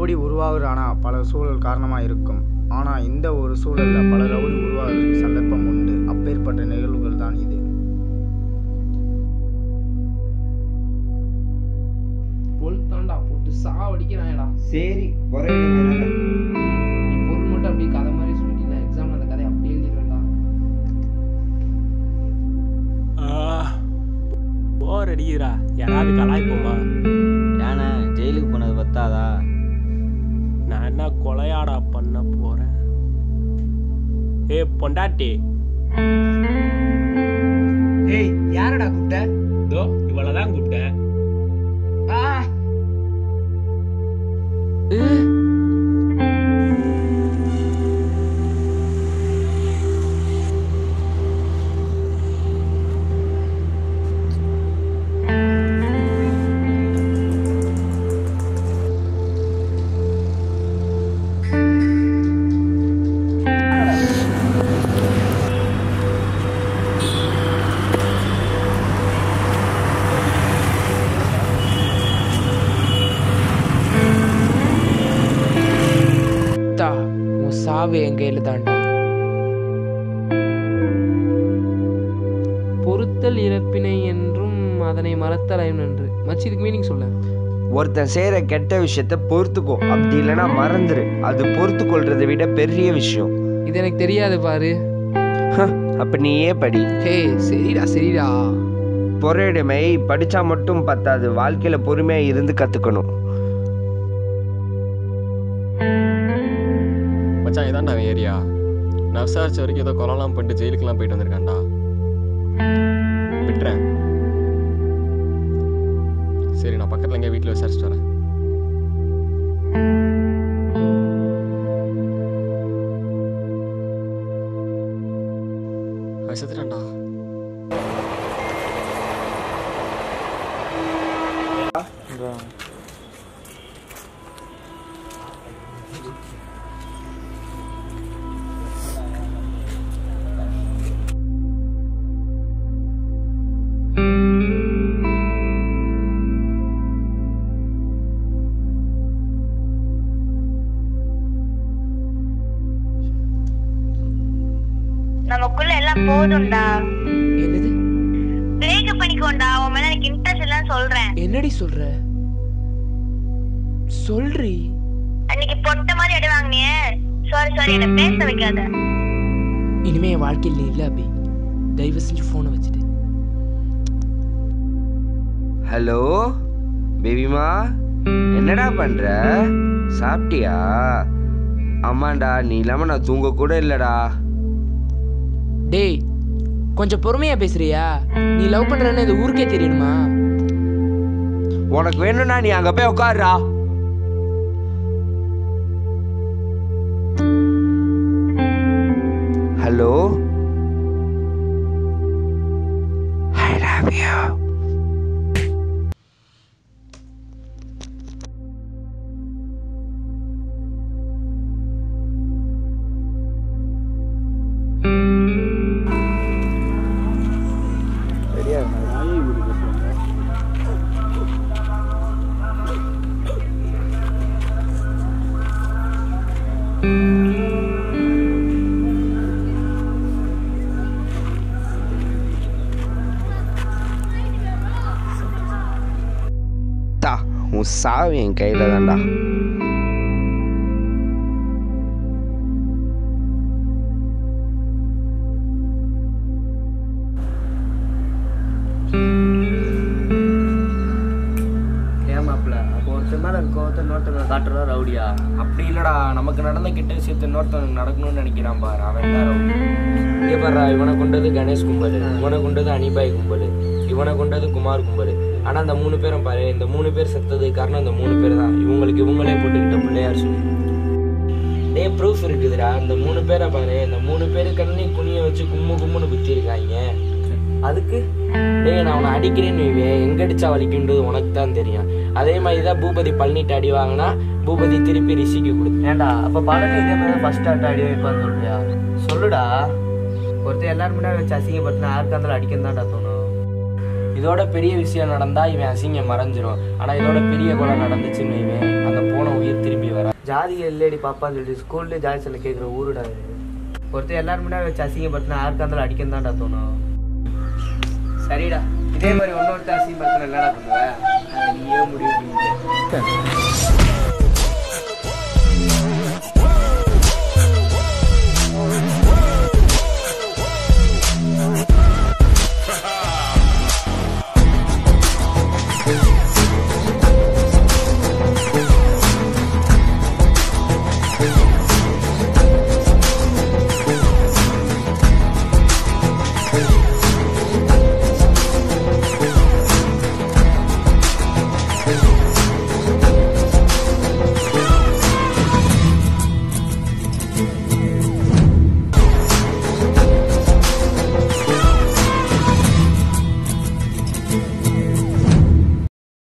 Rowdy உருவாகுறானா பல சூழல் காரணமாக இருக்கும். ஆனால் இந்த ஒரு சூழலில் பல ரவுடி உருவாவதற்கு சந்தர்ப்பம் உண்டு. அப்பேற்பட்ட நிகழ்வுகள் தான் இது. பொழுத்தாண்டா போட்டு சாவடிக்கிறான்டா. சரி ஒரே நீ பொருள் மட்டும் அப்படியே கதை மாதிரி சொல்லிட்டீங்கன்னா எக்ஸாம்ல அந்த கதையை அப்படியே எழுதிடுவேன்டா. போர் அடிக்கிறா, யாராவது கலாய்ப்போமா? ஏன்னா ஜெயிலுக்கு போனது பத்தாதா? நான் என்ன கொலையாடா பண்ண போறேன்? ஏ பொண்டாட்டி, ஏய் யாரடா கூப்பிட்ட? இதோ இவ்வளவுதான் கூப்பிட்டேன். உன் சாவு என் கையில தாண்டா. பொறுத்தல் இறப்பினை என்றும் அதனை மறத்தல் என்று மச்சி இதுக்கு மீனிங் சொல்ல. ஒருத்தன் செய்யற கெட்ட விஷயத்த பொறுத்துக்கோ, அப்படி இல்லைன்னா மறந்துரு. அது பொறுத்து கொள்றதை விட பெரிய விஷயம். இது எனக்கு தெரியாது பாரு. அப்ப நீயே படி. ஹே சரிடா சரிடா. பொறையிடமை படிச்சா மட்டும் பத்தாது, வாழ்க்கையில பொறுமையா இருந்து கத்துக்கணும். மச்சான் இதான்டா அவன் ஏரியா. நான் விசாரிச்ச வரைக்கும் ஏதோ கொலைலாம் பண்ணிட்டு ஜெயிலுக்குலாம் போயிட்டு வந்திருக்கான்டா. விட்டுறேன். சரி நான் பக்கத்தில் எங்கேயா வீட்டில் விசாரிச்சுட்டு வரேன். அவன் செத்துட்டான்டா. நமக்குள்ள எல்லாம் போதும்டா. என்னது? பிரேக் பண்ணிக்கோண்டா. உன் மேல எனக்கு இன்ட்ரெஸ்ட் இல்லன்னு சொல்றேன். என்னடி சொல்ற? சொல்றி. அன்னைக்கு பொட்ட மாதிரி அடி வாங்கினியே. சாரி என்ன பேச வைக்காத. இனிமே என் வாழ்க்கையில் நீ இல்ல அபி. தயவு செஞ்சு போனை வச்சுட்டு. ஹலோ பேபிமா, என்னடா பண்ற? சாப்பிட்டியா? ஆமாண்டா, நீ இல்லாம நான் தூங்க கூட இல்லடா. டேய் கொஞ்சம் பொறுமையா பேசுறியா? நீ லவ் பண்றன்னு இந்த ஊருக்கே தெரியணுமா? உனக்கு வேணும்னா நீ அங்க போய் உட்காருடா. Hello, I love you. உன் சாவு என் கையில தான்டா. ஏமாப்ல அப்போ ஒருத்தர் மேல கோவத்தை இன்னொருத்தவங்க காட்டுறதா ரவுடியா? அப்படி இல்லடா, நமக்கு நடந்த கிட்ட விஷயத்த இன்னொருத்தவனுக்கு நடக்கணும்னு நினைக்கிறான் பாரு, அவன் தான் ரவுடி. இங்கே பாரு, இவனை கொண்டது கணேஷ் கும்பல், இவனை கொண்டது அனிபாய் கும்பல், இவனை கொண்டது குமார் கும்பல். ஆனா அந்த 3 பேரும் பாரு, இந்த 3 பேர் செத்ததுக்கு காரணம் இந்த 3 பேர் தான். இவங்களே போட்டுக்கிட்ட பிள்ளையார் சொல்லி டே ப்ரூஃப் இருக்குதுடா. இந்த 3 பேரை பாரு, இந்த 3 பேரு கண்ணி குனிய வச்சு கும்முன்னு குத்தி இருக்காங்க. அதுக்கு டேய் நான் அவனை அடிக்கிறேன்னு எங்க அடிச்சா வலிக்குன்றது உனக்கு தான் தெரியும். அதே மாதிரிதான் பூபதி பழனிட்டு அடி வாங்கினா பூபதி திருப்பி ரிஷிக்கு கொடுத்து. ஏண்டா அப்ப பழனி இதே மாதிரி ஃபர்ஸ்ட் ஸ்டார்ட் அடி வைப்பான்னு சொல்றியா? சொல்லுடா. ஒருத்தர் எல்லாரும் முன்னாடி வச்சு அசிங்கப்படுத்தினா யாருக்கா இருந்தாலும் அடிக்கணும் தான்டா தோணும். இதோட பெரிய விஷயம் நடந்தா இவன் அசிங்கம் மறைஞ்சிரும். ஆனா இதோட பெரிய கொலை நடந்துச்சுன்னு இவன் அந்த போன உயிர் திரும்பி வர. ஜாதிகள் இல்லடி பாப்பான்னு சொல்லிட்டு ஸ்கூல்ல ஜாதி சொல்ல கேட்குற ஊருடா இது. ஒருத்தர் எல்லாரும் முன்னாடி வச்சு அசிங்கப்படுத்தினா யாருக்கா இருந்தாலும் அடிக்கணும் தான்டா தோணும். சரிடா, இதே மாதிரி ஒன்னொருத்தர் அசிங்கப்படுத்தினா என்னடா பண்ணுவேன்? நீயே முடிவு பண்ணிட்டு